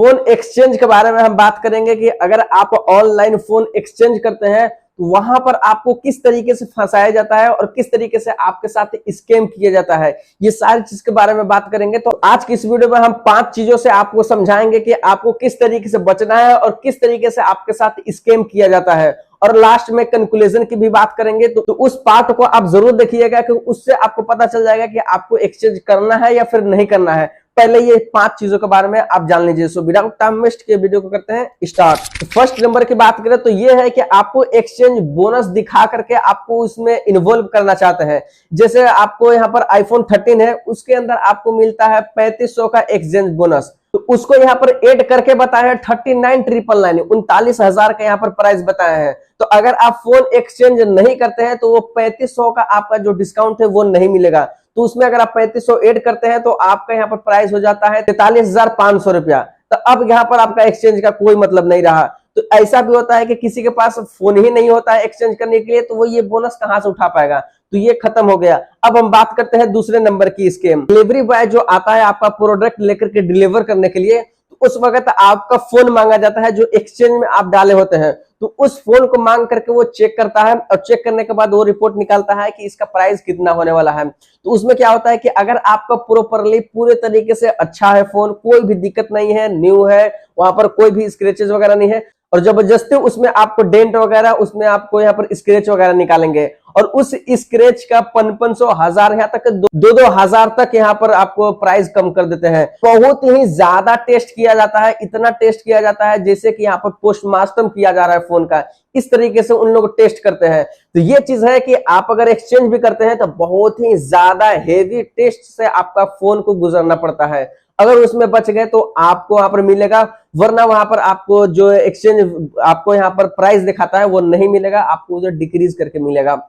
Phone exchange के बारे में हम बात करेंगे कि अगर आप ऑनलाइन फोन एक्सचेंज करते हैं तो वहां पर आपको किस तरीके से फंसाया जाता है और किस तरीके से आपके साथ स्कैम किया जाता है, ये सारी चीज के बारे में बात करेंगे। तो आज की इस वीडियो में हम 5 चीजों से आपको समझाएंगे कि आपको किस तरीके से बचना है और किस तरीके से आपके साथ स्कैम किया जाता है, और लास्ट में कंक्लूजन की भी बात करेंगे। तो उस पार्ट को आप जरूर देखिएगा कि उससे आपको पता चल जाएगा कि आपको एक्सचेंज करना है या फिर नहीं करना है। पहले ये 5 चीजों के बारे में आप जान लीजिए। सो विदाउट टाइम वेस्ट के वीडियो को करते हैं स्टार्ट। फर्स्ट नंबर की बात करें तो ये है कि आपको एक्सचेंज बोनस दिखा करके आपको उसमें इन्वॉल्व करना चाहते हैं। जैसे आपको यहाँ पर आईफोन 13 है, उसके अंदर आपको मिलता है 3500 का एक्सचेंज बोनस, तो उसको यहाँ पर ऐड करके बताया है 39,999, 39,000 का यहाँ पर प्राइस बताया है। तो अगर आप फोन एक्सचेंज नहीं करते हैं तो वो 3500 का आपका जो डिस्काउंट है वो नहीं मिलेगा। तो उसमें अगर आप 3500 ऐड करते हैं तो आपका यहाँ पर प्राइस हो जाता है 43,500 रुपया। तो अब यहाँ पर आपका एक्सचेंज का कोई मतलब नहीं रहा। तो ऐसा भी होता है कि किसी के पास फोन ही नहीं होता है एक्सचेंज करने के लिए, तो वो ये बोनस कहां से उठा पाएगा। तो ये खत्म हो गया। अब हम बात करते हैं दूसरे नंबर की स्कीम। डिलीवरी बॉय जो आता है आपका प्रोडक्ट लेकर के डिलीवर करने के लिए, तो उस वक्त आपका फोन मांगा जाता है जो एक्सचेंज में आप डाले होते हैं। तो उस फोन को मांग करके वो चेक करता है और चेक करने के बाद वो रिपोर्ट निकालता है कि इसका प्राइस कितना होने वाला है। तो उसमें क्या होता है कि अगर आपका प्रॉपरली पूरे तरीके से अच्छा है फोन, कोई भी दिक्कत नहीं है, न्यू है, वहां पर कोई भी स्क्रैचेस वगैरह नहीं है, और जबरदस्ती उसमें आपको डेंट वगैरह, उसमें आपको यहाँ पर स्क्रैच वगैरह निकालेंगे, और उस स्क्रैच का 500, 1000 यहाँ तक 2,000 तक यहाँ पर आपको प्राइस कम कर देते हैं। बहुत ही ज्यादा टेस्ट किया जाता है, इतना टेस्ट किया जाता है जैसे कि यहाँ पर पोस्टमार्टम किया जा रहा है फोन का, इस तरीके से उन लोग टेस्ट करते हैं। तो ये चीज है कि आप अगर एक्सचेंज भी करते हैं तो बहुत ही ज्यादा हेवी टेस्ट से आपका फोन को गुजरना पड़ता है। अगर उसमें बच गए तो आपको वहां पर मिलेगा, वरना वहां पर आपको जो एक्सचेंज आपको यहाँ पर प्राइस दिखाता है वो नहीं मिलेगा, आपको उधर डिक्रीज करके मिलेगा।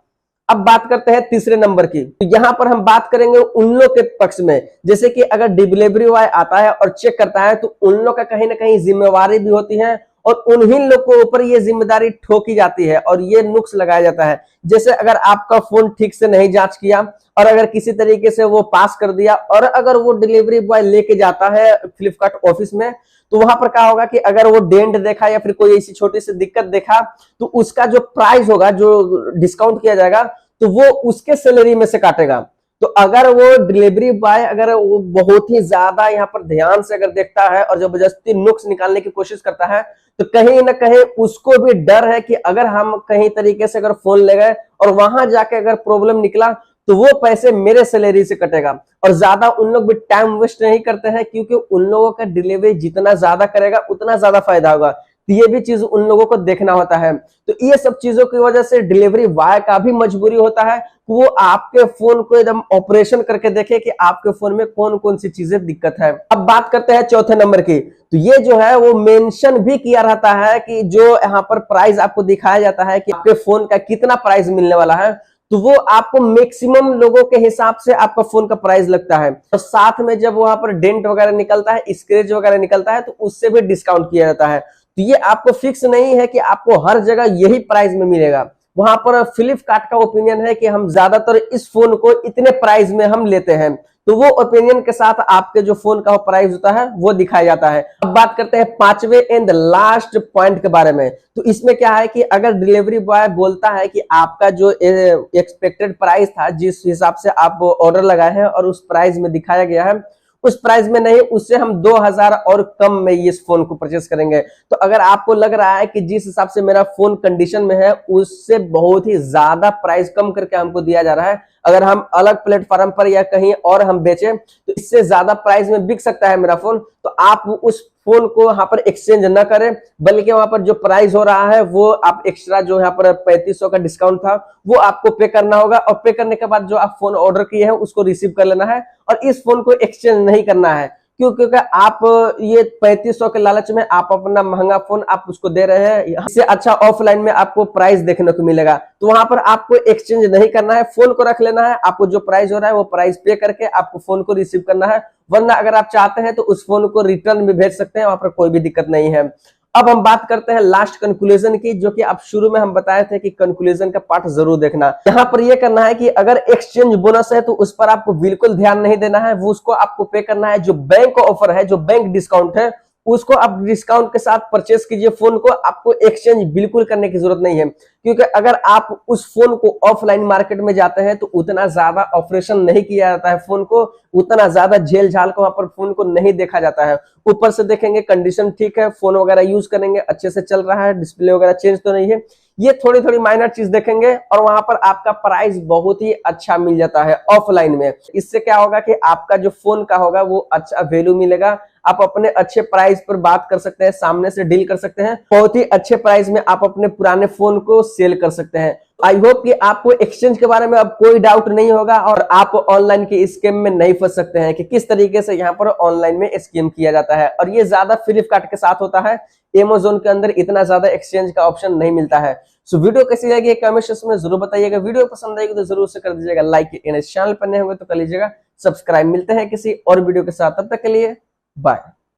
अब बात करते हैं तीसरे नंबर की। तो यहाँ पर हम बात करेंगे उन लोग के पक्ष में, जैसे कि अगर डिलीवरी बॉय आता है और चेक करता है तो उन लोग का कहीं ना कहीं जिम्मेवारी भी होती है, और उन्हीं लोग को ऊपर ये जिम्मेदारी ठोकी जाती है और ये नुक्स लगाया जाता है। जैसे अगर आपका फोन ठीक से नहीं जांच किया और अगर किसी तरीके से वो पास कर दिया, और अगर वो डिलीवरी बॉय लेके जाता है फ्लिपकार्ट ऑफिस में, तो वहां पर क्या होगा कि अगर वो डेंट देखा या फिर कोई ऐसी छोटी सी दिक्कत देखा, तो उसका जो प्राइस होगा, जो डिस्काउंट किया जाएगा, तो वो उसके सैलरी में से काटेगा। तो अगर वो डिलीवरी बॉय अगर वो बहुत ही ज्यादा यहाँ पर ध्यान से अगर देखता है और जबरदस्ती नुक्स निकालने की कोशिश करता है, तो कहीं ना कहीं उसको भी डर है कि अगर हम कहीं तरीके से अगर फोन ले गए और वहां जाके अगर प्रॉब्लम निकला तो वो पैसे मेरे सैलरी से कटेगा। और ज्यादा उन लोग भी टाइम वेस्ट नहीं करते हैं, क्योंकि उन लोगों का डिलीवरी जितना ज्यादा करेगा उतना ज्यादा फायदा होगा। तो ये भी चीज उन लोगों को देखना होता है। तो ये सब चीजों की वजह से डिलीवरी बॉय का भी मजबूरी होता है कि वो आपके फोन को एकदम ऑपरेशन करके देखे कि आपके फोन में कौन कौन सी चीजें दिक्कत है। अब बात करते हैं चौथे नंबर की। तो ये जो है वो मेंशन भी किया रहता है कि जो यहाँ पर प्राइस आपको दिखाया जाता है कि आपके फोन का कितना प्राइस मिलने वाला है, तो वो आपको मैक्सिमम लोगों के हिसाब से आपका फोन का प्राइस लगता है। और साथ में जब वहां पर डेंट वगैरह निकलता है, स्क्रैच वगैरह निकलता है, तो उससे भी डिस्काउंट किया जाता है। तो ये आपको फिक्स नहीं है कि आपको हर जगह यही प्राइस में मिलेगा। वहां पर फ्लिपकार्ट का ओपिनियन है कि हम ज्यादातर इस फोन को इतने प्राइस में हम लेते हैं, तो वो ओपिनियन के साथ आपके जो फोन का प्राइस होता है वो दिखाया जाता है। अब बात करते हैं पांचवे एंड लास्ट पॉइंट के बारे में। तो इसमें क्या है कि अगर डिलीवरी बॉय बोलता है कि आपका जो एक्सपेक्टेड प्राइस था, जिस हिसाब से आप ऑर्डर लगाए हैं और उस प्राइस में दिखाया गया है, उस प्राइस में नहीं, उससे हम 2,000 और कम में इस फोन को परचेस करेंगे। तो अगर आपको लग रहा है कि जिस हिसाब से मेरा फोन कंडीशन में है उससे बहुत ही ज्यादा प्राइस कम करके हमको दिया जा रहा है, अगर हम अलग प्लेटफॉर्म पर या कहीं और हम बेचें तो इससे ज्यादा प्राइस में बिक सकता है मेरा फोन, तो आप उस फोन को यहाँ पर एक्सचेंज न करें, बल्कि वहां पर जो प्राइस हो रहा है वो आप एक्स्ट्रा जो यहाँ पर 3500 का डिस्काउंट था वो आपको पे करना होगा, और पे करने के बाद जो आप फोन ऑर्डर किए हैं उसको रिसीव कर लेना है, और इस फोन को एक्सचेंज नहीं करना है। क्योंकि आप ये 3500 के लालच में आप अपना महंगा फोन आप उसको दे रहे हैं, इससे अच्छा ऑफलाइन में आपको प्राइस देखने को मिलेगा। तो वहां पर आपको एक्सचेंज नहीं करना है, फोन को रख लेना है, आपको जो प्राइस हो रहा है वो प्राइस पे करके आपको फोन को रिसीव करना है। वरना अगर आप चाहते हैं तो उस फोन को रिटर्न भी भेज सकते हैं, वहां पर कोई भी दिक्कत नहीं है। अब हम बात करते हैं लास्ट कंक्लूजन की, जो कि आप शुरू में हम बताए थे कि कंक्लूजन का पार्ट जरूर देखना। यहाँ पर यह करना है कि अगर एक्सचेंज बोनस है तो उस पर आपको बिल्कुल ध्यान नहीं देना है, वो उसको आपको पे करना है। जो बैंक ऑफर है, जो बैंक डिस्काउंट है, उसको आप डिस्काउंट के साथ परचेस कीजिए फोन को, आपको एक्सचेंज बिल्कुल करने की जरूरत नहीं है। क्योंकि अगर आप उस फोन को ऑफलाइन मार्केट में जाते हैं तो उतना ज्यादा ऑपरेशन नहीं किया जाता है फोन को, उतना ज्यादा झेल झाल को वहां पर फोन को नहीं देखा जाता है। ऊपर से देखेंगे कंडीशन ठीक है, फोन वगैरह यूज करेंगे अच्छे से चल रहा है, डिस्प्ले वगैरह चेंज तो नहीं है, ये थोड़ी थोड़ी माइनर चीज देखेंगे और वहां पर आपका प्राइस बहुत ही अच्छा मिल जाता है ऑफलाइन में। इससे क्या होगा कि आपका जो फोन का होगा वो अच्छा वैल्यू मिलेगा, आप अपने अच्छे प्राइस पर बात कर सकते हैं, सामने से डील कर सकते हैं, बहुत ही अच्छे प्राइस में आप अपने पुराने फोन को सेल कर सकते हैं। आई होप कि आपको एक्सचेंज के बारे में अब कोई डाउट नहीं होगा और आप ऑनलाइन के स्कैम में नहीं फंस सकते हैं कि किस तरीके से यहाँ पर ऑनलाइन में स्कैम किया जाता है। और ये ज्यादा फ्लिपकार्ट के साथ होता है, Amazon के अंदर इतना ज्यादा एक्सचेंज का ऑप्शन नहीं मिलता है। सो वीडियो कैसी लगी कमेंट सेक्शन में जरूर बताइएगा, वीडियो पसंद आएगी तो जरूर से कर दीजिएगा लाइक, चैनल पर नए होंगे तो कर लीजिएगा सब्सक्राइब। मिलते हैं किसी और वीडियो के साथ, तब तक के लिए बाय।